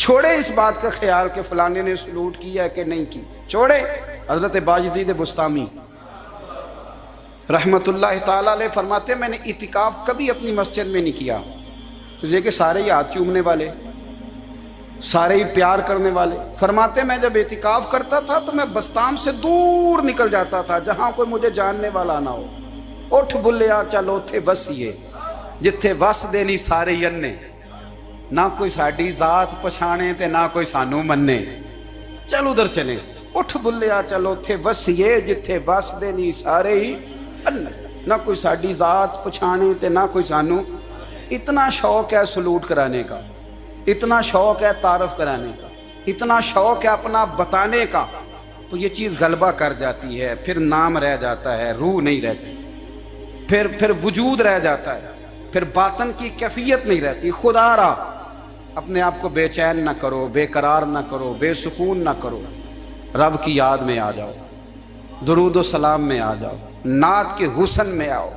چھوڑے اس بات کا خیال کہ فلانے نے سلوٹ کیا کہ نہیں کی، چھوڑے۔ حضرت باجزید بستامی رحمت اللہ تعالیٰ علیہ فرماتے ہیں میں نے اعتکاف کبھی اپنی مسجد میں نہیں کیا، یہ کہ سارے ہی ہاتھ چومنے والے، سارے ہی پیار کرنے والے۔ فرماتے میں جب اعتکاف کرتا تھا تو میں بستان سے دور نکل جاتا تھا جہاں کوئی مجھے جاننے والا نہ ہو۔ اٹھ بلیا چل اوتھے وسیے جتھے وس دینی سارے ینے، نہ کوئی ساڈی ذات پچھانے تے نہ کوئی سانو مننے، چل ادھر چلیں۔ اٹھ بلیا چل اوتھے وسیے جتھے وس دینی سارے ہی انے، نہ کوئی ساڈی ذات پچھانے تے نہ کوئی سانو۔ اتنا شوق ہے سلوٹ کرانے کا، اتنا شوق ہے تعارف کرانے کا، اتنا شوق ہے اپنا بتانے کا، تو یہ چیز غلبہ کر جاتی ہے، پھر نام رہ جاتا ہے، روح نہیں رہتی، پھر وجود رہ جاتا ہے، پھر باطن کی کیفیت نہیں رہتی۔ خدا را اپنے آپ کو بے چین نہ کرو، بے قرار نہ کرو، بے سکون نہ کرو، رب کی یاد میں آ جاؤ، درود و سلام میں آ جاؤ، نعت کے حسن میں آؤ،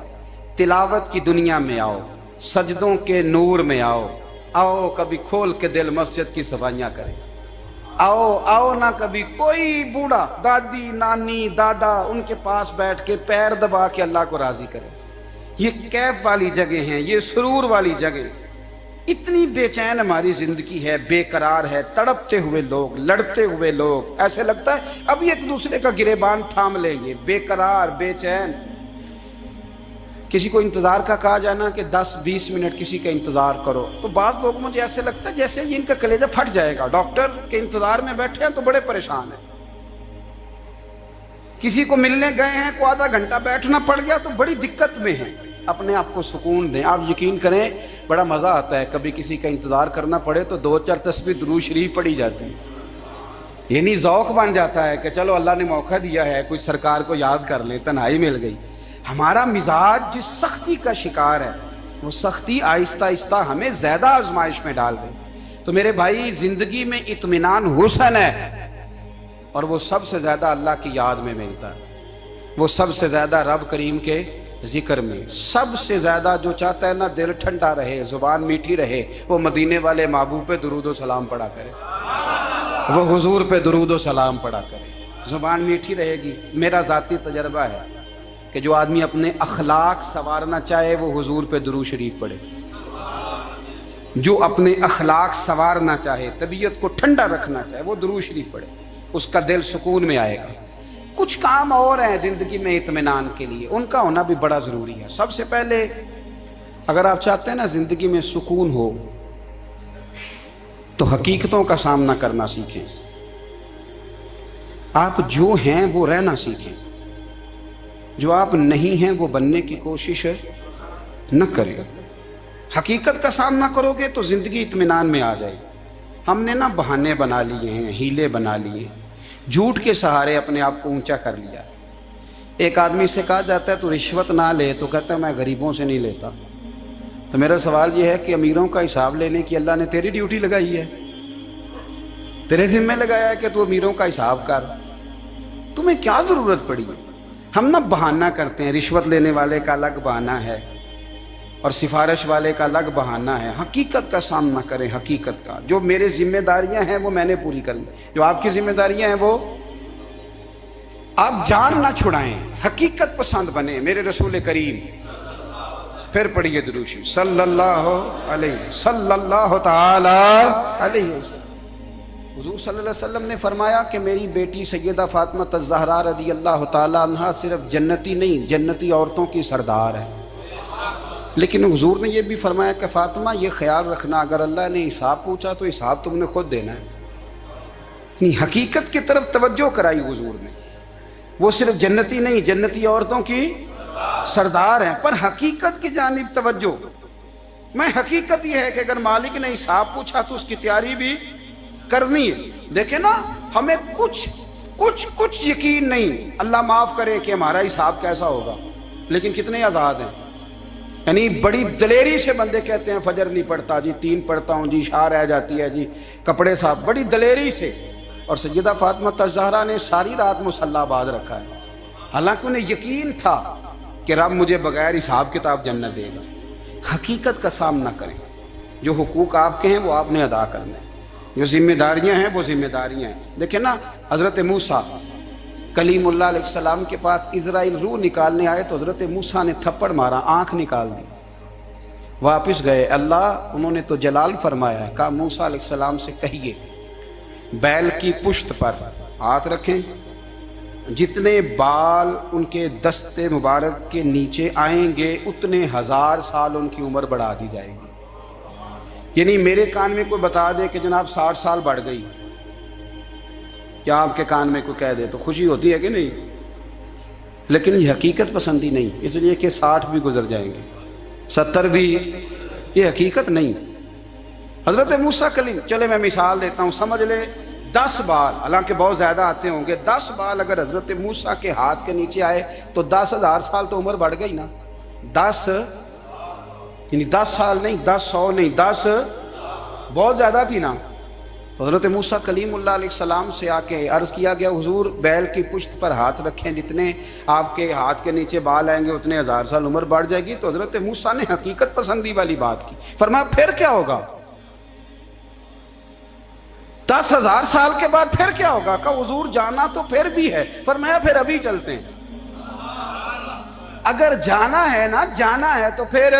تلاوت کی دنیا میں آؤ، سجدوں کے نور میں آؤ۔ آؤ کبھی کھول کے دل مسجد کی صفائیاں کریں، آؤ نہ کبھی کوئی بوڑھا، دادی، نانی، دادا ان کے پاس بیٹھ کے پیر دبا کے اللہ کو راضی کرے۔ یہ کیف والی جگہ ہیں، یہ سرور والی جگہ۔ اتنی بے چین ہماری زندگی ہے، بے قرار ہے، تڑپتے ہوئے لوگ، لڑتے ہوئے لوگ، ایسے لگتا ہے ابھی ایک دوسرے کا گریبان تھام لیں گے، بے قرار، بے چین۔ کسی کو انتظار کا کہا جائے نا کہ 10-20 منٹ کسی کا انتظار کرو، تو بعض لوگ مجھے ایسے لگتا ہے جیسے یہ ان کا کلیجہ پھٹ جائے گا، ڈاکٹر کے انتظار میں بیٹھے ہیں تو بڑے پریشان ہیں۔ کسی کو ملنے گئے ہیں کو آدھا گھنٹہ بیٹھنا پڑ گیا تو بڑی دقت میں ہیں۔ اپنے آپ کو سکون دیں۔ آپ یقین کریں بڑا مزہ آتا ہے، کبھی کسی کا انتظار کرنا پڑے تو 2-4 تسبیح درود شریف پڑھی جاتی ہے، یعنی ذوق بن جاتا ہے کہ چلو اللہ نے موقع دیا ہے، کوئی سرکار کو یاد کر لیں، تنہائی مل گئی۔ ہمارا مزاج جس سختی کا شکار ہے، وہ سختی آہستہ آہستہ ہمیں زیادہ آزمائش میں ڈال دے۔ تو میرے بھائی زندگی میں اطمینان حسن ہے، اور وہ سب سے زیادہ اللہ کی یاد میں ملتا ہے، وہ سب سے زیادہ رب کریم کے ذکر میں۔ سب سے زیادہ جو چاہتا ہے نا دل ٹھنڈا رہے، زبان میٹھی رہے، وہ مدینے والے محبوب پہ درود و سلام پڑھا کرے، وہ حضور پہ درود و سلام پڑھا کرے، زبان میٹھی رہے گی۔ میرا ذاتی تجربہ ہے کہ جو آدمی اپنے اخلاق سنوارنا چاہے وہ حضور پہ درود شریف پڑھے، جو اپنے اخلاق سنوارنا چاہے، طبیعت کو ٹھنڈا رکھنا چاہے، وہ درود شریف پڑھے، اس کا دل سکون میں آئے گا۔ کچھ کام اور ہیں زندگی میں اطمینان کے لیے، ان کا ہونا بھی بڑا ضروری ہے۔ سب سے پہلے اگر آپ چاہتے ہیں نا زندگی میں سکون ہو تو حقیقتوں کا سامنا کرنا سیکھیں، آپ جو ہیں وہ رہنا سیکھیں، جو آپ نہیں ہیں وہ بننے کی کوشش نہ کریں۔ حقیقت کا سامنا کرو گے تو زندگی اطمینان میں آ جائے گی۔ ہم نے نا بہانے بنا لیے ہیں، ہیلے بنا لیے، جھوٹ کے سہارے اپنے آپ کو اونچا کر لیا۔ ایک آدمی سے کہا جاتا ہے تو رشوت نہ لے، تو کہتا ہے میں غریبوں سے نہیں لیتا۔ تو میرا سوال یہ ہے کہ امیروں کا حساب لینے کی اللہ نے تیری ڈیوٹی لگائی ہے، تیرے ذمہ لگایا ہے کہ تو امیروں کا حساب کر، تمہیں کیا ضرورت پڑی ہے؟ ہم نا بہانہ کرتے ہیں، رشوت لینے والے کا الگ بہانہ ہے اور سفارش والے کا الگ بہانہ ہے۔ حقیقت کا سامنا کریں، حقیقت کا۔ جو میرے ذمہ داریاں ہیں وہ میں نے پوری کر لی، جو آپ کی ذمہ داریاں ہیں وہ آپ جان نہ چھڑائیں، حقیقت پسند بنیں۔ میرے رسول کریم، پھر پڑھیے درود شریف صلی اللہ تعالی علیہ وسلم۔ حضور صلی اللہ علیہ وسلم نے فرمایا کہ میری بیٹی سیدہ فاطمہ الزہرا رضی اللہ تعالی عنہا صرف جنتی نہیں، جنتی عورتوں کی سردار ہے۔ لیکن حضور نے یہ بھی فرمایا کہ فاطمہ یہ خیال رکھنا اگر اللہ نے حساب پوچھا تو حساب تم نے خود دینا ہے۔ حقیقت کی طرف توجہ کرائی حضور نے، وہ صرف جنتی نہیں، جنتی عورتوں کی سردار ہیں، پر حقیقت کی جانب توجہ۔ میں حقیقت یہ ہے کہ اگر مالک نے حساب پوچھا تو اس کی تیاری بھی کرنی ہے۔ دیکھیں نا ہمیں کچھ یقین نہیں، اللہ معاف کرے کہ ہمارا حساب کیسا ہوگا، لیکن کتنے آزاد ہیں۔ یعنی بڑی دلیری سے بندے کہتے ہیں فجر نہیں پڑھتا جی، 3 پڑھتا ہوں جی، شاہ رہ جاتی ہے جی، کپڑے صاحب، بڑی دلیری سے۔ اور سیدہ فاطمہ الزہرا نے ساری رات مصلی آباد رکھا ہے، حالانکہ انہیں یقین تھا کہ رب مجھے بغیر حساب کتاب جنت دے گا۔ حقیقت کا سامنا کریں، جو حقوق آپ کے ہیں وہ آپ نے ادا کرنا ہے۔ جو ذمہ داریاں ہیں وہ ذمہ داریاں ہیں. دیکھیں نا حضرت موسیٰ کلیم اللہ علیہ السلام کے پاس اسرائیل روح نکالنے آئے تو حضرت موسیٰ نے تھپڑ مارا، آنکھ نکال دی. واپس گئے، اللہ انہوں نے تو جلال فرمایا ہے، کہا موسیٰ علیہ السلام سے کہیے بیل کی پشت پر ہاتھ رکھیں، جتنے بال ان کے دستے مبارک کے نیچے آئیں گے اتنے 1000 سال ان کی عمر بڑھا دی جائے گی. یعنی میرے کان میں کوئی بتا دے کہ جناب 60 سال بڑھ گئی، یا آپ کے کان میں کوئی کہہ دے تو خوشی ہوتی ہے کہ نہیں؟ لیکن یہ حقیقت پسندی نہیں، اس لیے کہ 60 بھی گزر جائیں گے، 70 بھی، یہ حقیقت نہیں. حضرت موسیٰ کلیم، چلے میں مثال دیتا ہوں، سمجھ لے 10 بال، حالانکہ بہت زیادہ آتے ہوں گے، 10 بال اگر حضرت موسیٰ کے ہاتھ کے نیچے آئے تو 10,000 سال تو عمر بڑھ گئی نا. 10 یعنی 10 سال نہیں، 10 100 نہیں، 10 بہت زیادہ تھی نا. حضرت موسیٰ کلیم اللہ علیہ السلام سے آ کے عرض کیا گیا حضور بیل کی پشت پر ہاتھ رکھیں، جتنے آپ کے ہاتھ کے نیچے بال آئیں گے اتنے 1000 سال عمر بڑھ جائے گی. تو حضرت موسیٰ نے حقیقت پسندی والی بات کی، فرمایا پھر کیا ہوگا؟ 10,000 سال کے بعد پھر کیا ہوگا؟ کہا حضور جانا تو پھر بھی ہے. فرمایا پھر ابھی چلتے ہیں. اگر جانا ہے نا، جانا ہے تو پھر،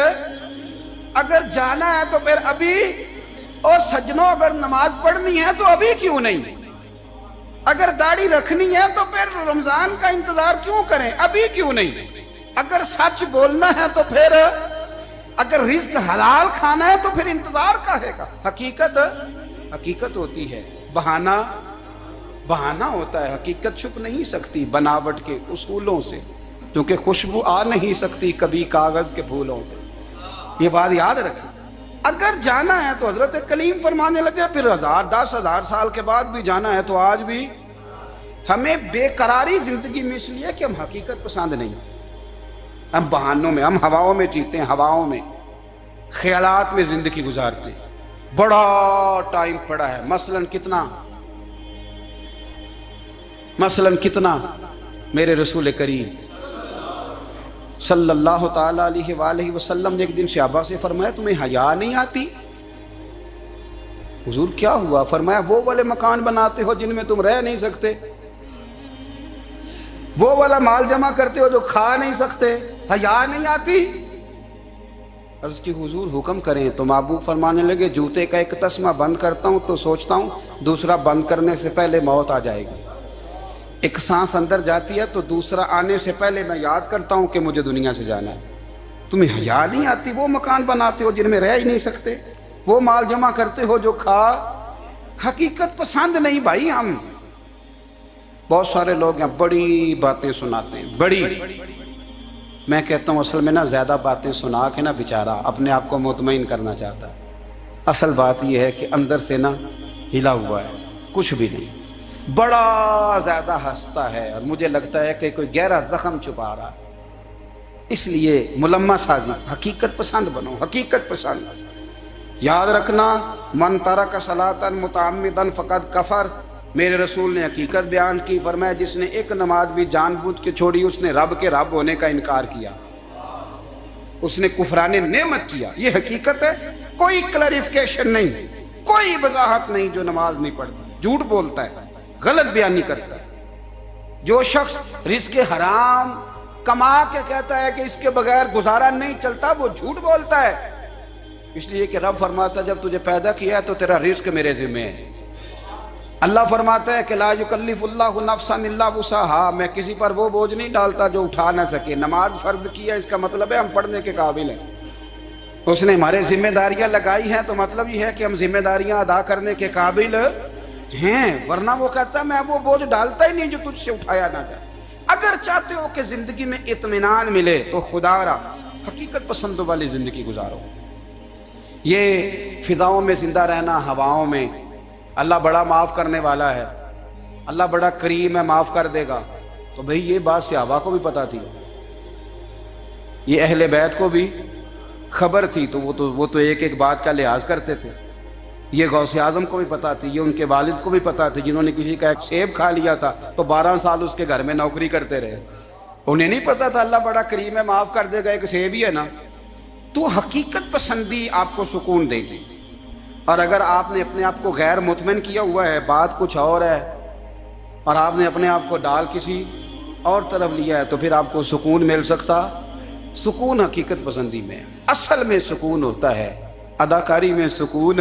اگر جانا ہے تو پھر ابھی. اور سجنوں اگر نماز پڑھنی ہے تو ابھی کیوں نہیں؟ اگر داڑھی رکھنی ہے تو پھر رمضان کا انتظار کیوں کریں؟ ابھی کیوں نہیں؟ اگر سچ بولنا ہے تو پھر، اگر رزق حلال کھانا ہے تو پھر انتظار کاہے کا؟ حقیقت ہوتی ہے، بہانہ ہوتا ہے. حقیقت چھپ نہیں سکتی بناوٹ کے اصولوں سے، کیونکہ خوشبو آ نہیں سکتی کبھی کاغذ کے پھولوں سے. یہ بات یاد رکھیں. اگر جانا ہے تو حضرت کلیم فرمانے لگے پھر 10,000 سال کے بعد بھی جانا ہے تو آج بھی. ہمیں بے قراری زندگی میں اس لیے کہ ہم حقیقت پسند نہیں، ہم بہانوں میں، ہم ہواؤں میں جیتے ہیں، ہواؤں میں، خیالات میں زندگی گزارتے ہیں. بڑا ٹائم پڑا ہے، مثلاً کتنا میرے رسول کریم صلی اللہ تعالیٰ علیہ وآلہ وسلم نے ایک دن صحابہ سے فرمایا تمہیں حیا نہیں آتی؟ حضور کیا ہوا؟ فرمایا وہ والے مکان بناتے ہو جن میں تم رہ نہیں سکتے، وہ والا مال جمع کرتے ہو جو کھا نہیں سکتے، حیا نہیں آتی؟ عرض کی حضور حکم کریں. تو محبوب فرمانے لگے جوتے کا ایک تسمہ بند کرتا ہوں تو سوچتا ہوں دوسرا بند کرنے سے پہلے موت آ جائے گی. ایک سانس اندر جاتی ہے تو دوسرا آنے سے پہلے میں یاد کرتا ہوں کہ مجھے دنیا سے جانا ہے. تمہیں حیا نہیں آتی؟ وہ مکان بناتے ہو جن میں رہ ہی نہیں سکتے، وہ مال جمع کرتے ہو جو کھا. حقیقت پسند نہیں بھائی. ہم بہت سارے لوگ ہیں بڑی باتیں سناتے ہیں، بڑی، میں کہتا ہوں اصل میں نا زیادہ باتیں سنا کے نا بیچارہ اپنے آپ کو مطمئن کرنا چاہتا ہے. اصل بات یہ ہے کہ اندر سے نا ہلا ہوا ہے، کچھ بھی نہیں، بڑا زیادہ ہنستا ہے اور مجھے لگتا ہے کہ کوئی گہرا زخم چھپا رہا ہے. اس لیے ملمہ سازی، حقیقت پسند بنو، حقیقت پسند. یاد رکھنا من ترک صلاۃ متعمدا فقد کفر. میرے رسول نے حقیقت بیان کی، فرمایا جس نے ایک نماز بھی جان بوجھ کے چھوڑی اس نے رب کے رب ہونے کا انکار کیا، اس نے کفران نعمت کیا. یہ حقیقت ہے، کوئی کلیریفیکیشن نہیں، کوئی وضاحت نہیں. جو نماز نہیں پڑھتا جھوٹ بولتا ہے، غلط بیانی کرتا ہے. جو شخص رزق حرام کما کے کہتا ہے کہ اس کے بغیر گزارا نہیں چلتا وہ جھوٹ بولتا ہے. اس لیے کہ رب فرماتا ہے جب تجھے پیدا کیا ہے تو تیرا رزق میرے ذمہ ہے. اللہ فرماتا ہے کہ لا یکلف اللہ نفسا الا وسعہا، میں کسی پر وہ بوجھ نہیں ڈالتا جو اٹھا نہ سکے. نماز فرض کیا اس کا مطلب ہے ہم پڑھنے کے قابل ہیں. اس نے ہمارے ذمہ داریاں لگائی ہیں تو مطلب یہ ہے کہ ہم ذمہ داریاں ادا کرنے کے قابل ہیں، ورنہ وہ کہتا ہے میں وہ بوجھ ڈالتا ہی نہیں جو تجھ سے اٹھایا نہ جائے. اگر چاہتے ہو کہ زندگی میں اطمینان ملے تو خدا را حقیقت پسندوں والی زندگی گزارو. یہ فضاؤں میں زندہ رہنا، ہواؤں میں، اللہ بڑا معاف کرنے والا ہے، اللہ بڑا کریم ہے، معاف کر دے گا. تو بھئی یہ بات صحابہ کو بھی پتا تھی، یہ اہل بیت کو بھی خبر تھی، تو وہ تو ایک ایک بات کا لحاظ کرتے تھے. یہ غوث اعظم کو بھی پتا تھی، یہ ان کے والد کو بھی پتا تھی جنہوں نے کسی کا ایک سیب کھا لیا تھا تو 12 سال اس کے گھر میں نوکری کرتے رہے. انہیں نہیں پتا تھا اللہ بڑا کریم ہے، معاف کر دے گا، ایک سیب ہی ہے نا. تو حقیقت پسندی آپ کو سکون دے گی. اور اگر آپ نے اپنے آپ کو غیر مطمئن کیا ہوا ہے، بات کچھ اور ہے، اور آپ نے اپنے آپ کو ڈال کسی اور طرف لیا ہے، تو پھر آپ کو سکون مل سکتا؟ سکون حقیقت پسندی میں، اصل میں سکون ہوتا ہے، اداکاری میں سکون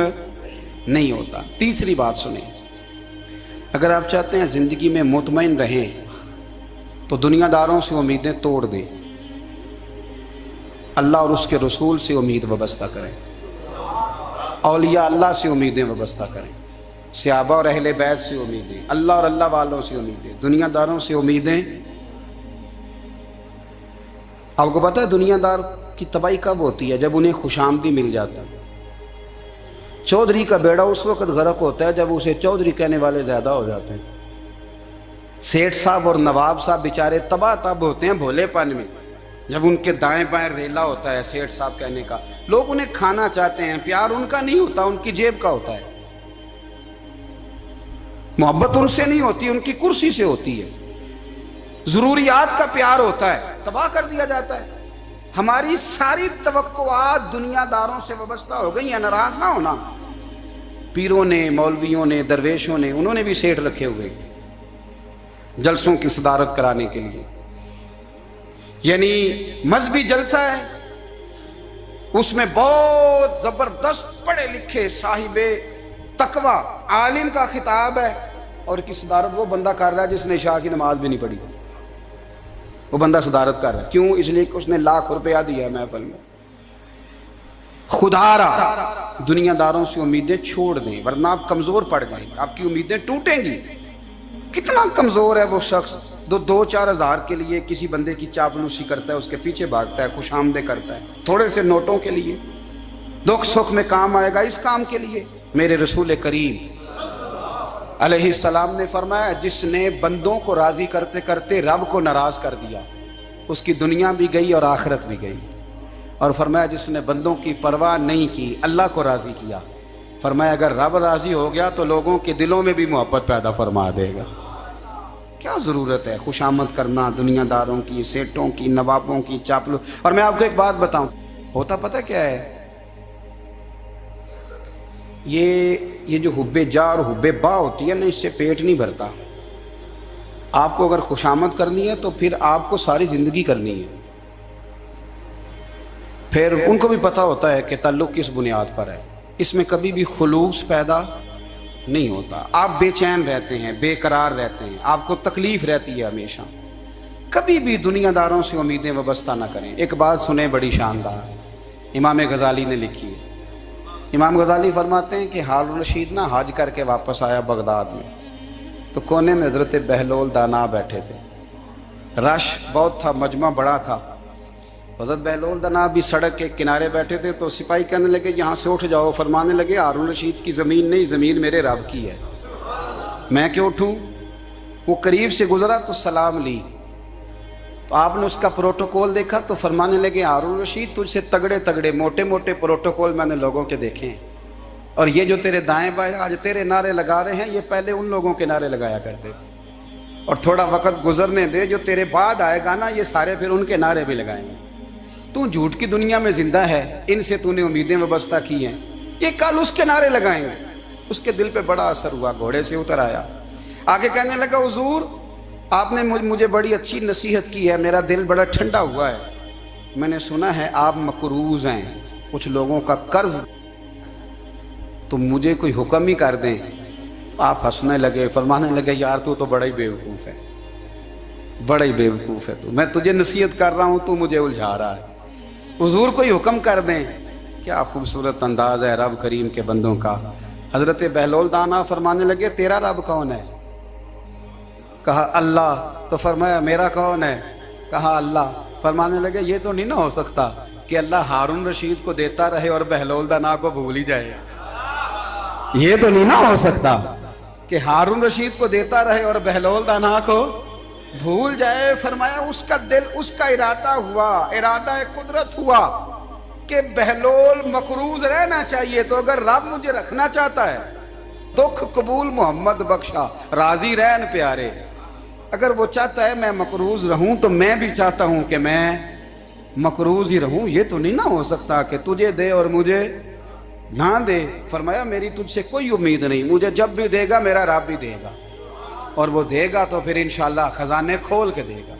نہیں ہوتا۔ تیسری بات سنیں، اگر آپ چاہتے ہیں زندگی میں مطمئن رہیں تو دنیا داروں سے امیدیں توڑ دیں، اللہ اور اس کے رسول سے امید وابستہ کریں، اولیاء اللہ سے امیدیں وابستہ کریں، صحابہ اور اہل بیت سے امیدیں، اللہ اور اللہ والوں سے امیدیں، دنیا داروں سے امیدیں۔ آپ کو پتہ ہے دنیا دار کی تباہی کب ہوتی ہے؟ جب انہیں خوش آمدی مل جاتا ہے۔ چودھری کا بیڑا اس وقت غرق ہوتا ہے جب اسے چودھری کہنے والے زیادہ ہو جاتے ہیں۔ سیٹھ صاحب اور نواب صاحب بیچارے تباہ تب ہوتے ہیں بھولے پن میں، جب ان کے دائیں بائیں ریلا ہوتا ہے سیٹھ صاحب کہنے کا، لوگ انہیں کھانا چاہتے ہیں، پیار ان کا نہیں ہوتا، ان کی جیب کا ہوتا ہے، محبت ان سے نہیں ہوتی، ان کی کرسی سے ہوتی ہے، ضروریات کا پیار ہوتا ہے، تباہ کر دیا جاتا ہے۔ ہماری ساری توقعات دنیا داروں سے وابستہ ہو گئی ہیں، ناراض نہ ہونا۔ پیروں نے، مولویوں نے، درویشوں نے، انہوں نے بھی سیٹھ رکھے ہوئے جلسوں کی صدارت کرانے کے لیے، یعنی مذہبی جلسہ ہے، اس میں بہت زبردست پڑھے لکھے صاحب تقوی عالم کا خطاب ہے، اور کی صدارت وہ بندہ کر رہا ہے جس نے عشاء کی نماز بھی نہیں پڑھی، وہ بندہ صدارت کر رہا ہے۔ کیوں؟ اس لیے کہ اس نے ₹1,00,000 دیا ہے محفل میں۔ خدا را دنیا داروں سے امیدیں چھوڑ دیں، ورنہ آپ کمزور پڑ جائیں گے، آپ کی امیدیں ٹوٹیں گی۔ کتنا کمزور ہے وہ شخص جو 2-4 ہزار کے لیے کسی بندے کی چاپلوسی کرتا ہے، اس کے پیچھے بھاگتا ہے، خوش آمدیں کرتا ہے تھوڑے سے نوٹوں کے لیے، دکھ سکھ میں کام آئے گا اس کام کے لیے۔ میرے رسول کریم علیہ السلام نے فرمایا، جس نے بندوں کو راضی کرتے کرتے رب کو ناراض کر دیا، اس کی دنیا بھی گئی اور آخرت بھی گئی۔ اور فرمایا جس نے بندوں کی پرواہ نہیں کی، اللہ کو راضی کیا، فرمایا اگر رب راضی ہو گیا تو لوگوں کے دلوں میں بھی محبت پیدا فرما دے گا۔ کیا ضرورت ہے خوش آمد کرنا دنیا داروں کی، سیٹوں کی، نوابوں کی، چاپلو۔ اور میں آپ کو ایک بات بتاؤں، ہوتا پتہ کیا ہے؟ یہ جو حب جا اور حب با ہوتی ہے نا، اس سے پیٹ نہیں بھرتا۔ آپ کو اگر خوش آمد کرنی ہے تو پھر آپ کو ساری زندگی کرنی ہے۔ پھر ان کو بھی پتہ ہوتا ہے کہ تعلق کس بنیاد پر ہے، اس میں کبھی بھی خلوص پیدا نہیں ہوتا۔ آپ بے چین رہتے ہیں، بے قرار رہتے ہیں، آپ کو تکلیف رہتی ہے ہمیشہ۔ کبھی بھی دنیا داروں سے امیدیں وابستہ نہ کریں۔ ایک بات سنیں بڑی شاندار، امام غزالی نے لکھی ہے۔ امام غزالی فرماتے ہیں کہ ہارون رشید نا حج کر کے واپس آیا بغداد میں، تو کونے میں حضرت بہلول دانا بیٹھے تھے، رش بہت تھا، مجمع بڑا تھا۔ حضرت بہلول دانا بھی سڑک کے کنارے بیٹھے تھے، تو سپاہی کہنے لگے یہاں سے اٹھ جاؤ، فرمانے لگے ہارون رشید کی زمین نہیں، زمین میرے رب کی ہے، میں کیوں اٹھوں؟ وہ قریب سے گزرا تو سلام لی، تو آپ نے اس کا پروٹوکول دیکھا تو فرمانے لگے ہارون رشید تجھ سے تگڑے تگڑے موٹے موٹے پروٹوکول میں نے لوگوں کے دیکھے ہیں، اور یہ جو تیرے دائیں بائیں آج تیرے نعرے لگا رہے ہیں، یہ پہلے ان لوگوں کے نعرے لگایا کرتے تھے، اور تھوڑا وقت گزرنے دے، جو تیرے بعد آئے گا نا، یہ سارے پھر ان کے نعرے بھی لگائیں گے۔ تو جھوٹ کی دنیا میں زندہ ہے، ان سے تو نے امیدیں وابستہ کی ہیں، یہ کل اس کے نعرے لگائیں گے۔ اس کے دل پہ بڑا اثر ہوا، گھوڑے سے اتر آیا، آگے کہنے لگا حضور آپ نے مجھے بڑی اچھی نصیحت کی ہے، میرا دل بڑا ٹھنڈا ہوا ہے، میں نے سنا ہے آپ مقروض ہیں، کچھ لوگوں کا قرض، تو مجھے کوئی حکم ہی کر دیں۔ آپ ہنسنے لگے، فرمانے لگے یار تو بڑا ہی بیوقوف ہے، بڑا ہی بیوقوف ہے، تو میں تجھے نصیحت کر رہا ہوں، تو مجھے الجھا رہا ہے، حضور کوئی حکم کر دیں۔ کیا خوبصورت انداز ہے رب کریم کے بندوں کا۔ حضرت بہلول دانا فرمانے لگے تیرا رب کون ہے؟ کہا اللہ۔ تو فرمایا میرا کون ہے؟ کہا اللہ۔ فرمانے لگے یہ تو نہیں نہ ہو سکتا کہ اللہ ہارون رشید کو دیتا رہے اور بہلول دانا کو بھول ہی جائے، یہ تو نہیں نہ ہو سکتا کہ ہارون رشید کو دیتا رہے اور بہلول دانا کو بھول جائے۔ فرمایا اس کا دل، اس کا ارادہ ہوا، ارادہ قدرت ہوا کہ بہلول مقروض رہنا چاہیے، تو اگر رب مجھے رکھنا چاہتا ہے، دکھ قبول محمد بخشا، راضی رہن پیارے، اگر وہ چاہتا ہے میں مقروض رہوں تو میں بھی چاہتا ہوں کہ میں مقروض ہی رہوں۔ یہ تو نہیں نہ ہو سکتا کہ تجھے دے اور مجھے نہ دے، فرمایا میری تجھ سے کوئی امید نہیں، مجھے جب بھی دے گا میرا رب بھی دے گا، اور وہ دے گا تو پھر انشاءاللہ خزانے کھول کے دے گا۔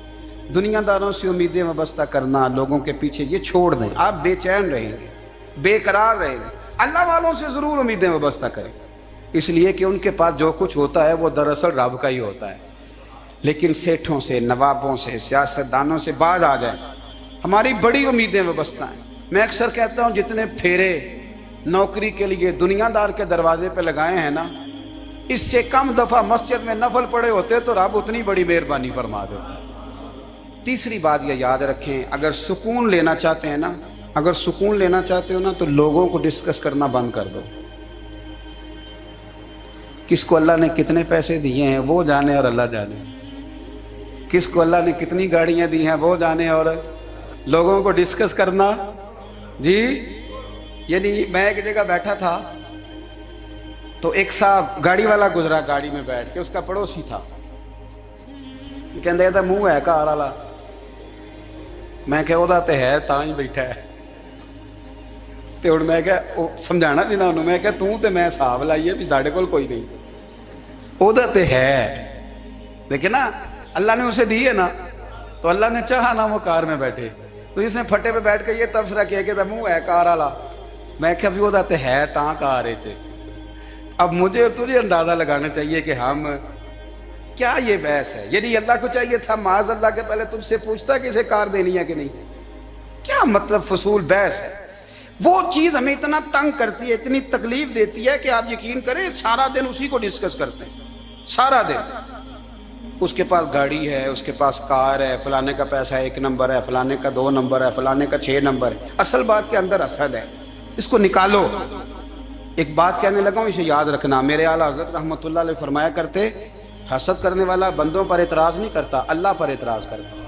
دنیا داروں سے امیدیں وابستہ کرنا، لوگوں کے پیچھے، یہ چھوڑ دیں، آپ بے چین رہیں گے، بے قرار رہیں گے۔ اللہ والوں سے ضرور امیدیں وابستہ کریں، اس لیے کہ ان کے پاس جو کچھ ہوتا ہے وہ دراصل رب کا ہی ہوتا ہے۔ لیکن سیٹھوں سے، نوابوں سے، سیاستدانوں سے باز آ جائیں، ہماری بڑی امیدیں وابستہ ہیں۔ میں اکثر کہتا ہوں جتنے پھیرے نوکری کے لیے دنیا دار کے دروازے پہ لگائے ہیں نا، اس سے کم دفعہ مسجد میں نفل پڑے ہوتے تو رب اتنی بڑی مہربانی فرما دیتا۔ تیسری بات یہ یاد رکھیں، اگر سکون لینا چاہتے ہیں نا، اگر سکون لینا چاہتے ہو نا تو لوگوں کو ڈسکس کرنا بند کر دو۔ کس کو اللہ نے کتنے پیسے دیے ہیں وہ جانے اور اللہ جانے، کس کو اللہ نے کتنی گاڑیاں دی ہیں وہ جانے، اور لوگوں کو ڈسکس کرنا۔ جی یعنی میں ایک جگہ بیٹھا تھا تو ایک صاحب گاڑی والا گزرا، گاڑی میں بیٹھ کے، اس کا پڑوسی تھا، کہندے تھا منہ ہے کار والا، میں کہ وہ تے ہے تاں ہی بیٹھا ہے، تے ہن میں کہ سمجھانا سی نا انہوں، میں کہ توں تے میں حساب لائیے بھی ساڈے کول کوئی نہیں، وہ تے ہے، لیکن نا اللہ نے اسے دی ہے نا، تو اللہ نے چاہا نا وہ کار میں بیٹھے، تو اس نے پھٹے پہ بیٹھ کے یہ تبصرہ کیا کہ منہ ہے کار والا، میں کہ ابھی وہ تے ہے تاں کار ہے۔ اب مجھے اور تجھے اندازہ لگانا چاہیے کہ ہم کیا یہ بحث ہے، یعنی اللہ کو چاہیے تھا معاذ اللہ کے پہلے تجھ سے پوچھتا کہ اسے کار دینی ہے کہ نہیں، کیا مطلب فضول بحث ہے۔ وہ چیز ہمیں اتنا تنگ کرتی ہے، اتنی تکلیف دیتی ہے کہ آپ یقین کریں سارا دن اسی کو ڈسکس کرتے ہیں، سارا دن۔ اس کے پاس گاڑی ہے، اس کے پاس کار ہے، فلانے کا پیسہ 1 نمبر ہے، فلانے کا 2 نمبر ہے، فلانے کا 6 نمبر ہے، اصل بات کے اندر حسد ہے، اس کو نکالو۔ ایک بات کہنے لگا ہوں، اسے یاد رکھنا، میرے اعلیٰ حضرت رحمۃ اللہ علیہ فرمایا کرتے، حسد کرنے والا بندوں پر اعتراض نہیں کرتا، اللہ پر اعتراض کرتا۔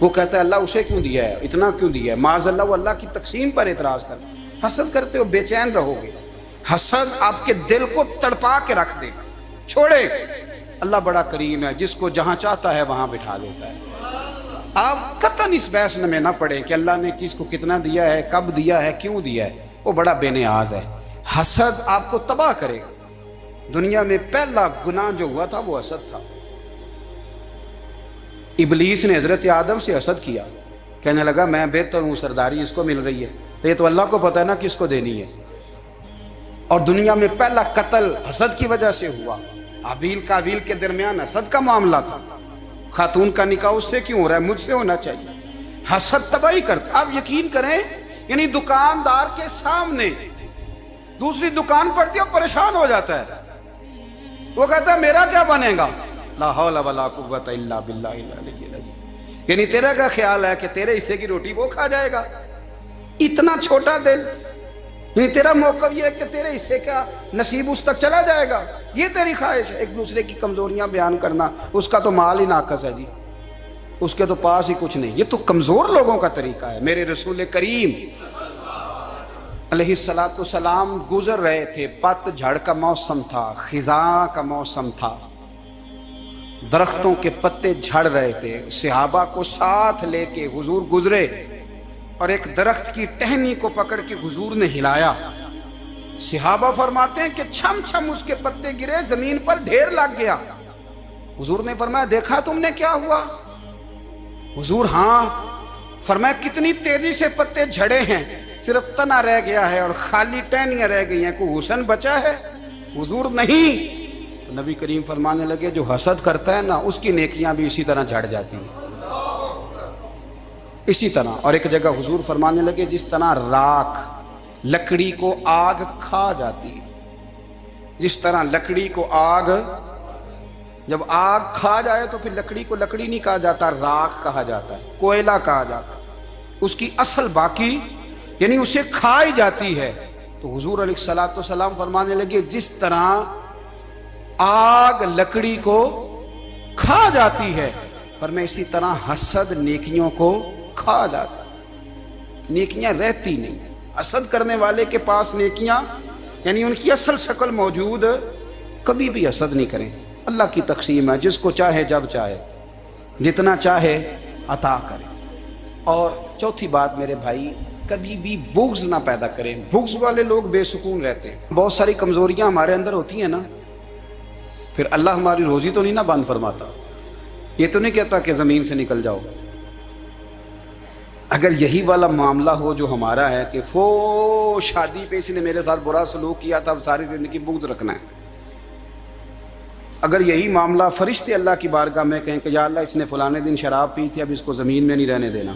وہ کہتا ہے اللہ اسے کیوں دیا ہے، اتنا کیوں دیا ہے، معاذ اللہ وہ اللہ کی تقسیم پر اعتراض کرتا۔ حسد کرتے ہو بے چین رہو گے، حسد آپ کے دل کو تڑپا کے رکھ دے گا، چھوڑے۔ اللہ بڑا کریم ہے، جس کو جہاں چاہتا ہے وہاں بٹھا دیتا ہے۔ آپ قطعاً اس بحث میں نہ پڑیں کہ اللہ نے کس کو کتنا دیا ہے، کب دیا ہے، کیوں دیا ہے، وہ بڑا بے نیاز ہے۔ حسد آپ کو تباہ کرے گا۔ دنیا میں پہلا گناہ جو ہوا تھا وہ حسد تھا۔ ابلیس نے حضرت آدم سے حسد کیا، کہنے لگا میں بہتر ہوں، سرداری اس کو مل رہی ہے، یہ تو اللہ کو پتہ ہے نا کس کو دینی ہے۔ اور دنیا میں پہلا قتل حسد کی وجہ سے ہوا، حابیل قابیل کے درمیان حسد کا معاملہ تھا۔ خاتون کا نکاح اس سے کیوں ہو رہا ہے، مجھ سے ہونا چاہیے۔ حسد تباہی کرتا۔ آپ یقین کریں، یعنی دکاندار کے سامنے دوسری دکان پڑتی ہے اور پریشان ہو جاتا ہے، وہ کہتا ہے میرا کیا بنے گا، لا حول ولا قوت الا باللہ العلی العظیم، یعنی تیرا کیا خیال ہے کہ تیرے حصے کی روٹی وہ کھا جائے گا، اتنا چھوٹا دل، یعنی تیرا موقف یہ ہے کہ تیرے حصے کا نصیب اس تک چلا جائے گا، یہ تیری خواہش ہے۔ ایک دوسرے کی کمزوریاں بیان کرنا، اس کا تو مال ہی ناقص ہے جی، اس کے تو پاس ہی کچھ نہیں، یہ تو کمزور لوگوں کا طریقہ ہے۔ میرے رسول کریم علیہ السلام گزر رہے تھے، پت جھڑ کا موسم تھا، خزاں کا موسم تھا، درختوں کے پتے جھڑ رہے تھے، صحابہ کو ساتھ لے کے حضور گزرے اور ایک درخت کی ٹہنی کو پکڑ کے حضور نے ہلایا۔ صحابہ فرماتے ہیں کہ چھم چھم اس کے پتے گرے، زمین پر ڈھیر لگ گیا۔ حضور نے فرمایا دیکھا تم نے کیا ہوا؟ حضور ہاں۔ فرمایا کتنی تیزی سے پتے جھڑے ہیں، صرف تنا رہ گیا ہے اور خالی ٹہنیاں رہ گئی ہیں، کوئی حسن بچا ہے؟ حضور نہیں۔ تو نبی کریم فرمانے لگے جو حسد کرتا ہے نا اس کی نیکیاں بھی اسی طرح جھڑ جاتی ہیں، اسی طرح۔ اور ایک جگہ حضور فرمانے لگے جس طرح راکھ لکڑی کو آگ کھا جاتی ہے، جس طرح لکڑی کو آگ، جب آگ کھا جائے تو پھر لکڑی کو لکڑی نہیں کہا جاتا، راکھ کہا جاتا ہے، کوئلہ کہا جاتا ہے، اس کی اصل باقی یعنی اسے کھائی جاتی ہے۔ تو حضور علیہ السلام فرمانے لگے جس طرح آگ لکڑی کو کھا جاتی ہے، فرمایا اسی طرح حسد نیکیوں کو کھا جاتا ہے، نیکیاں رہتی نہیں۔ حسد کرنے والے کے پاس نیکیاں یعنی ان کی اصل شکل موجود، کبھی بھی حسد نہیں کریں۔ اللہ کی تقسیم ہے، جس کو چاہے جب چاہے جتنا چاہے عطا کرے۔ اور چوتھی بات میرے بھائی، کبھی بھی بغض نہ پیدا کریں. بغض والے لوگ بے سکون رہتے ہیں. بہت ساری کمزوریاں ہمارے اندر ہوتی ہیں نا، پھر اللہ ہماری روزی تو نہیں نہ بند فرماتا. یہ تو نہیں کہتا کہ زمین سے نکل جاؤ. اگر یہی والا معاملہ ہو جو ہمارا ہے کہ شادی پہ اس نے میرے ساتھ برا سلوک کیا تھا، اب ساری زندگی بغض رکھنا ہے. اگر یہی معاملہ فرشتے اللہ کی بارگاہ میں کہیں کہ یا اللہ اس نے فلانے دن شراب پی تھی، اب اس کو زمین میں نہیں رہنے دینا،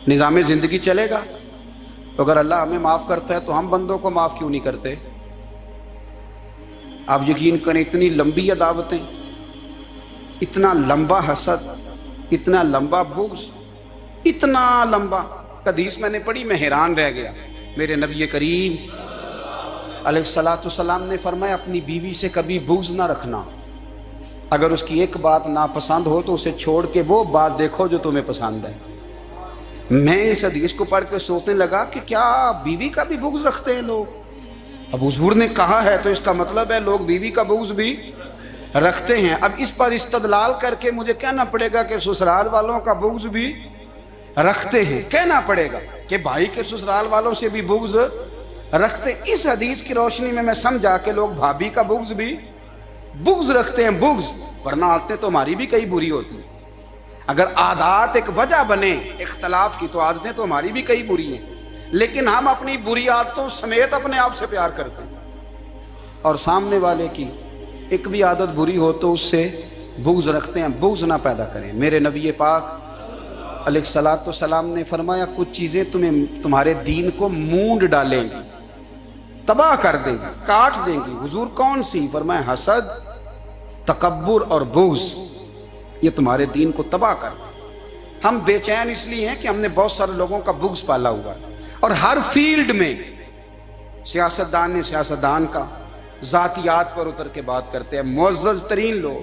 نظام زندگی چلے گا. تو اگر اللہ ہمیں معاف کرتا ہے تو ہم بندوں کو معاف کیوں نہیں کرتے؟ آپ یقین کریں، اتنی لمبی عداوتیں، اتنا لمبا حسد، اتنا لمبا بغض، اتنا لمبا. حدیث میں نے پڑھی، میں حیران رہ گیا. میرے نبی کریم علیہ الصلوۃ والسلام نے فرمایا اپنی بیوی سے کبھی بغض نہ رکھنا. اگر اس کی ایک بات ناپسند ہو تو اسے چھوڑ کے وہ بات دیکھو جو تمہیں پسند ہے. میں اس حدیث کو پڑھ کے سوچنے لگا کہ کیا بیوی کا بھی بغض رکھتے ہیں لوگ؟ اب حضور نے کہا ہے تو اس کا مطلب ہے لوگ بیوی کا بغض بھی رکھتے ہیں. اب اس پر استدلال کر کے مجھے کہنا پڑے گا کہ سسرال والوں کا بغض بھی رکھتے ہیں. کہنا پڑے گا کہ بھائی کے سسرال والوں سے بھی بغض رکھتے. اس حدیث کی روشنی میں سمجھا کہ لوگ بھابھی کا بغض بھی رکھتے ہیں. بغض، ورنہ عادتیں تو ہماری بھی کئی بری ہوتی ہیں. اگر عادات ایک وجہ بنے اختلاف کی تو عادتیں تو ہماری بھی کئی بری ہیں، لیکن ہم اپنی بری عادتوں سمیت اپنے آپ سے پیار کرتے ہیں، اور سامنے والے کی ایک بھی عادت بری ہو تو اس سے بغض رکھتے ہیں. بغض نہ پیدا کریں. میرے نبی پاک علیہ الصلوۃ والسلام نے فرمایا کچھ چیزیں تمہارے دین کو مونڈ ڈالیں گی، تباہ کر دیں گی، کاٹ دیں گی. حضور کون سی؟ فرمایا حسد، تکبر اور بغض. یہ تمہارے دین کو تباہ کر دیں. ہم بے چین اس لیے ہیں کہ ہم نے بہت سارے لوگوں کا بغض پالا ہوا ہے، اور ہر فیلڈ میں سیاستدان نے سیاستدان کا، ذاتیات پر اتر کے بات کرتے ہیں، معزز ترین لوگ،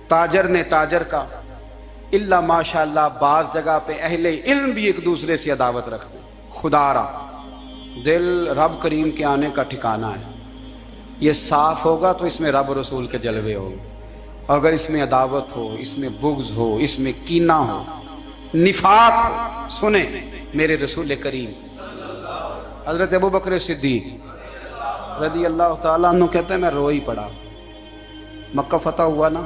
تاجر نے تاجر کا، اللہ ماشاءاللہ بعض جگہ پہ اہل علم بھی ایک دوسرے سے عداوت رکھتے ہیں. خدا را دل رب کریم کے آنے کا ٹھکانہ ہے. یہ صاف ہوگا تو اس میں رب رسول کے جلوے ہوں گے. اگر اس میں عداوت ہو، اس میں بغض ہو، اس میں کینہ ہو، نفاق ہو، سنیں میرے رسول کریم حضرت ابوبکر صدیق رضی اللہ تعالیٰ عنہ کہتے ہیں میں رو ہی پڑا. مکہ فتح ہوا نا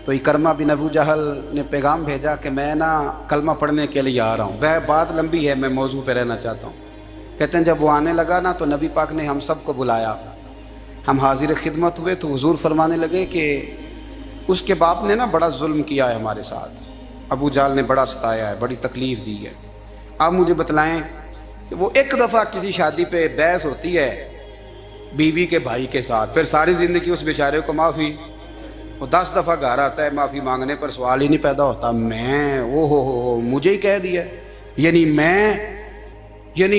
تو اکرمہ بن ابو جہل نے پیغام بھیجا کہ میں نا کلمہ پڑھنے کے لیے آ رہا ہوں. بات لمبی ہے، میں موضوع پہ رہنا چاہتا ہوں. کہتے ہیں جب وہ آنے لگا نا تو نبی پاک نے ہم سب کو بلایا. ہم حاضر خدمت ہوئے تو حضور فرمانے لگے کہ اس کے باپ نے نا بڑا ظلم کیا ہے ہمارے ساتھ، ابو جہل نے بڑا ستایا ہے، بڑی تکلیف دی ہے. آپ مجھے بتلائیں کہ وہ ایک دفعہ کسی شادی پہ بحث ہوتی ہے بیوی کے بھائی کے ساتھ، پھر ساری زندگی اس بیچارے کو معافی. وہ 10 دفعہ گھر آتا ہے معافی مانگنے پر سوال ہی نہیں پیدا ہوتا. میں ہو مجھے ہی کہہ دیا، یعنی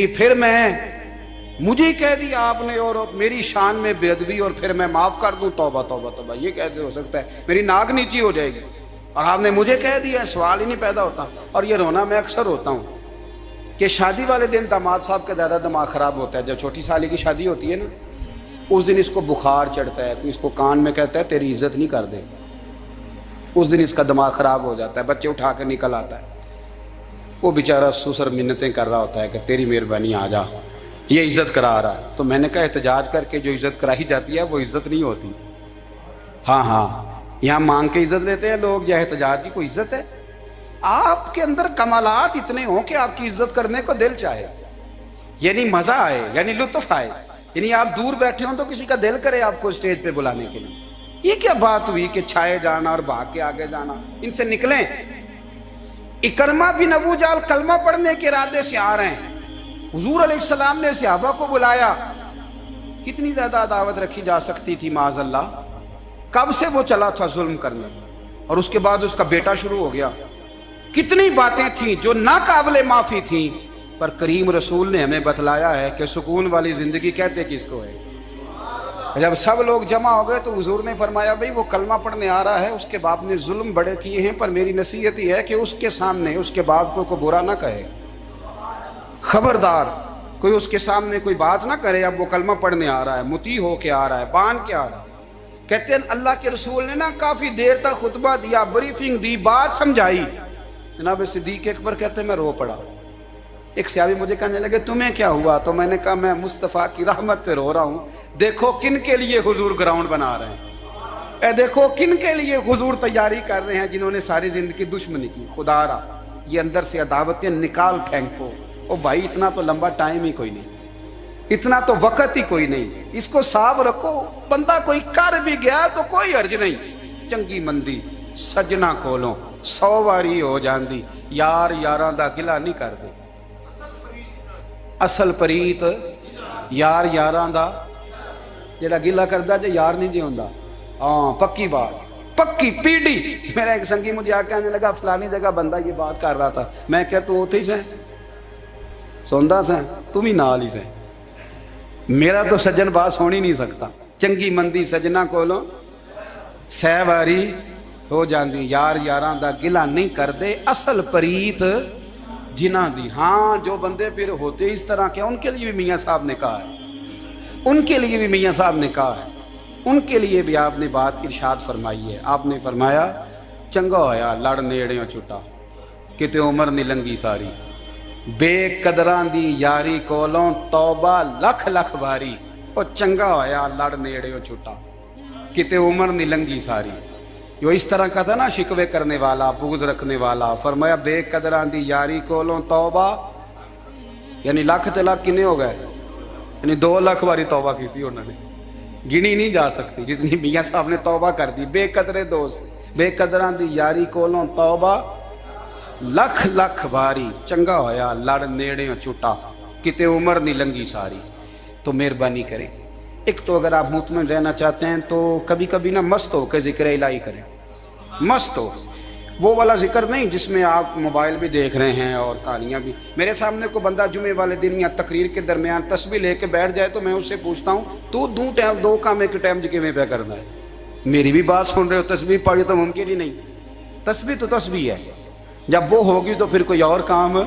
پھر میں مجھے ہی کہہ دیا آپ نے، اور میری شان میں بے ادبی، اور پھر میں معاف کر دوں؟ توبہ توبہ توبہ، یہ کیسے ہو سکتا ہے؟ میری ناک نیچی ہو جائے گی. اور آپ نے مجھے کہہ دیا، سوال ہی نہیں پیدا ہوتا. اور یہ رونا میں اکثر ہوتا ہوں کہ شادی والے دن داماد صاحب کا زیادہ دماغ خراب ہوتا ہے. جب چھوٹی سالی کی شادی ہوتی ہے نا، اس دن اس کو بخار چڑھتا ہے، کوئی اس کو کان میں کہتا ہے تیری عزت نہیں کر دے. اس دن اس کا دماغ خراب ہو جاتا ہے، بچے اٹھا کے نکل آتا ہے. وہ بیچارہ سسر منتیں کر رہا ہوتا ہے کہ تیری مہربانی آ جا، یہ عزت کرا رہا ہے. تو میں نے کہا احتجاج کر کے جو عزت کرائی جاتی ہے وہ عزت نہیں ہوتی. ہاں یہاں مانگ کے عزت لیتے ہیں لوگ، یا احتجاج کی کوئی عزت ہے؟ آپ کے اندر کمالات اتنے ہوں کہ آپ کی عزت کرنے کو دل چاہے، یعنی مزہ آئے، یعنی لطف آئے، یعنی آپ دور بیٹھے ہوں تو کسی کا دل کرے آپ کو اسٹیج پہ بلانے کے لیے. یہ کیا بات ہوئی کہ چھائے جانا اور بھاگ کے آگے جانا؟ ان سے نکلیں. اکرمہ بن ابو جہل کلمہ پڑھنے کے ارادے سے آ رہے ہیں. حضور علیہ السلام نے صحابہ کو بلایا. کتنی زیادہ عداوت رکھی جا سکتی تھی معاذ اللہ. کب سے وہ چلا تھا ظلم کرنے، اور اس کے بعد اس کا بیٹا شروع ہو گیا. کتنی باتیں تھیں جو ناقابل معافی تھیں، پر کریم رسول نے ہمیں بتلایا ہے کہ سکون والی زندگی کہتے کس کو ہے. جب سب لوگ جمع ہو گئے تو حضور نے فرمایا بھئی وہ کلمہ پڑھنے آ رہا ہے، اس کے باپ نے ظلم بڑے کیے ہیں، پر میری نصیحت یہ ہے کہ اس کے سامنے اس کے باپ کو برا نہ کہے. خبردار کوئی اس کے سامنے کوئی بات نہ کرے. اب وہ کلمہ پڑھنے آ رہا ہے، مطیع ہو کے آ رہا ہے، بان کے آ رہا ہے. کہتے ہیں اللہ کے رسول نے نا کافی دیر تک خطبہ دیا، بریفنگ دی، بات سمجھائی. جناب صدیق اکبر کہتے ہیں میں رو پڑا. ایک صحابی مجھے کہنے لگے تمہیں کیا ہوا؟ تو میں نے کہا میں مصطفیٰ کی رحمت پہ رو رہا ہوں، دیکھو کن کے لیے حضور گراؤنڈ بنا رہے ہیں، اے دیکھو کن کے لیے حضور تیاری کر رہے ہیں جنہوں نے ساری زندگی دشمنی کی۔ خدا را یہ اندر سے عداوتیں نکال پھینکو۔ او بھائی اتنا تو لمبا ٹائم ہی کوئی نہیں، اتنا تو وقت ہی کوئی نہیں، اس کو صاف رکھو۔ بندہ کوئی کر بھی گیا تو کوئی حرج نہیں، چنگی مندی سجنا کولوں 100 واری ہو جاندی، یار یاراں دا گلا نہیں کر دے۔ اصل پریت یار یاراں دا جڑا گلا کردا جے یار نہیں جی ہوندا۔ ہاں پکی بات، پکی پیڑی۔ میرا ایک سنگی مجھے آ کے آنے لگا فلانی جگہ بندہ یہ بات کر رہا تھا، میں کہ تو اوتھے ہی سے سوندا سے تم ہی نال ہی سے، میرا تو سجن بات سن ہی نہیں سکتا۔ چنگی مندی سجنا کولوں 100 واری ہو جاندی، یار یاراں دا گلا نہیں کر دے، اصل پریت جنہ دی۔ ہاں جو بندے پھر ہوتے اس طرح کے ان کے لیے بھی میاں صاحب نے کہا ہے، ان کے لیے بھی میاں صاحب نے کہا ہے، ان کے لیے بھی آپ نے بات ارشاد فرمائی ہے۔ آپ نے فرمایا چنگا ہویا لڑ نیڑیوں چھٹا، کتے عمر نہیں لنگی ساری، بے قدراں دی یاری کولوں توبہ لکھ لکھ باری، او چنگا ہویا لڑ نیڑیوں چھٹا، کتے عمر نہیں لنگی ساری۔ جو اس طرح کا تھا نا شکوے کرنے والا، بغض رکھنے والا، فرمایا بے قدراں دی یاری کولوں توبہ، یعنی لاکھ تے لاکھ کنے ہو گئے، یعنی 2 لاکھ باری توبہ کی تھی انہوں نے، گنی نہیں جا سکتی جتنی میاں صاحب نے توبہ کر دی۔ بے قدرے دوست، بے قدراں دی یاری کولوں توبہ لکھ لکھ باری، چنگا ہویا لڑ نیڑیوں چھٹا، کتے عمر نہیں لنگی ساری۔ تو مہربانی کریں، ایک تو اگر آپ مطمئن رہنا چاہتے ہیں تو کبھی کبھی نا مست ہو کے ذکر الہی کریں، مست ہو، وہ والا ذکر نہیں جس میں آپ موبائل بھی دیکھ رہے ہیں اور کہانیاں بھی۔ میرے سامنے کو بندہ جمعے والے دن یا تقریر کے درمیان تسبیح لے کے بیٹھ جائے تو میں اس سے پوچھتا ہوں تو دو کام ایک ٹائم جی میں پہ کرنا ہے؟ میری بھی بات سن رہے ہو، تسبیح پڑھی تو ممکن ہی نہیں، تسبیح تو تسبیح ہے، جب وہ ہوگی تو پھر کوئی اور کام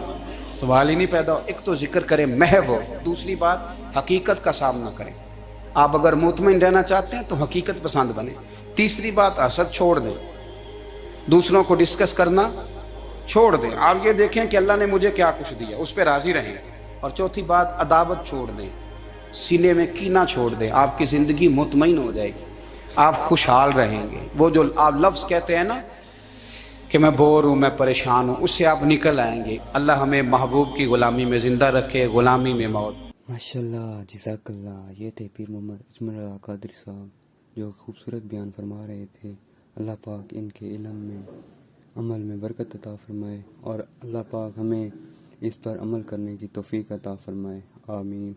سوال ہی نہیں پیدا ہو۔ ایک تو ذکر کریں محو ہو، دوسری بات حقیقت کا سامنا کریں۔ آپ اگر مطمئن رہنا چاہتے ہیں تو حقیقت پسند بنیں۔ تیسری بات حسد چھوڑ دیں، دوسروں کو ڈسکس کرنا چھوڑ دیں، آپ یہ دیکھیں کہ اللہ نے مجھے کیا کچھ دیا، اس پہ راضی رہیں۔ اور چوتھی بات عداوت چھوڑ دیں، سینے میں کینہ چھوڑ دیں، آپ کی زندگی مطمئن ہو جائے گی، آپ خوشحال رہیں گے۔ وہ جو آپ لفظ کہتے ہیں نا کہ میں بور ہوں، میں پریشان ہوں، اس سے آپ نکل آئیں گے۔ اللہ ہمیں محبوب کی غلامی میں زندہ رکھے، غلامی میں موت۔ ماشاءاللہ، جزاک اللہ۔ یہ تھے پیر محمد اجمل رضا قادری صاحب جو خوبصورت بیان فرما رہے تھے۔ اللہ پاک ان کے علم میں، عمل میں برکت عطا فرمائے، اور اللہ پاک ہمیں اس پر عمل کرنے کی توفیق عطا فرمائے، آمین۔